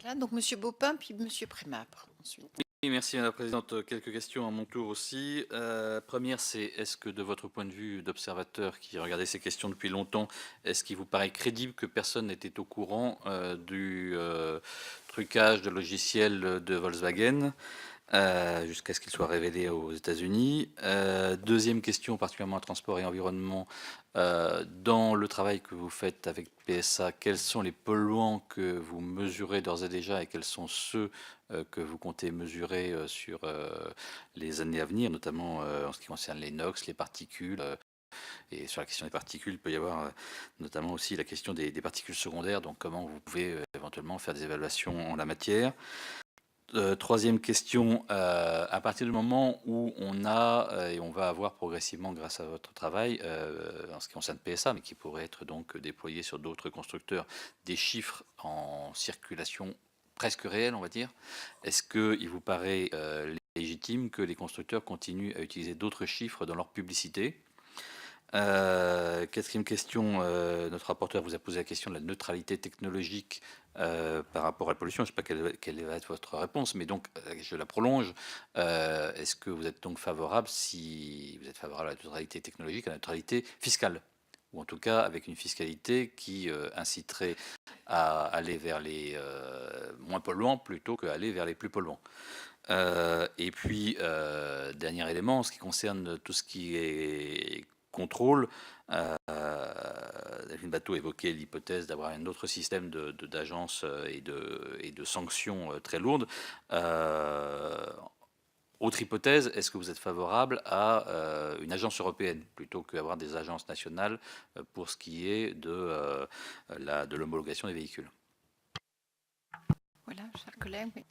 Voilà, donc Monsieur Baupin, puis Monsieur Prémabre ensuite. Oui, merci Madame la Présidente. Quelques questions à mon tour aussi. Première, c'est est-ce que de votre point de vue d'observateur qui regardait ces questions depuis longtemps, est-ce qu'il vous paraît crédible que personne n'était au courant du trucage de logiciels de Volkswagen jusqu'à ce qu'il soit révélé aux États-Unis? Deuxième question, particulièrement à transport et environnement. Dans le travail que vous faites avec PSA, quels sont les polluants que vous mesurez d'ores et déjà et quels sont ceux que vous comptez mesurer sur les années à venir, notamment en ce qui concerne les NOx, les particules? Et sur la question des particules, il peut y avoir notamment aussi la question des particules secondaires, donc comment vous pouvez éventuellement faire des évaluations en la matière. Troisième question, à partir du moment où on a, et on va avoir progressivement grâce à votre travail, en ce qui concerne PSA, mais qui pourrait être donc déployé sur d'autres constructeurs, des chiffres en circulation presque réels, on va dire, est-ce qu'il vous paraît légitime que les constructeurs continuent à utiliser d'autres chiffres dans leur publicité? Quatrième question, notre rapporteur vous a posé la question de la neutralité technologique par rapport à la pollution. Je ne sais pas quelle va être votre réponse, mais donc je la prolonge. Est-ce que vous êtes donc favorable, si vous êtes favorable à la neutralité technologique, à la neutralité fiscale, ou en tout cas avec une fiscalité qui inciterait à aller vers les moins polluants plutôt qu'à aller vers les plus polluants? Et puis, dernier élément, en ce qui concerne tout ce qui est contrôle, Delphine Batho évoquait l'hypothèse d'avoir un autre système d'agences et de sanctions très lourdes. Autre hypothèse, est-ce que vous êtes favorable à une agence européenne plutôt qu'avoir des agences nationales pour ce qui est de l'homologation des véhicules? Voilà, chers collègues. Oui.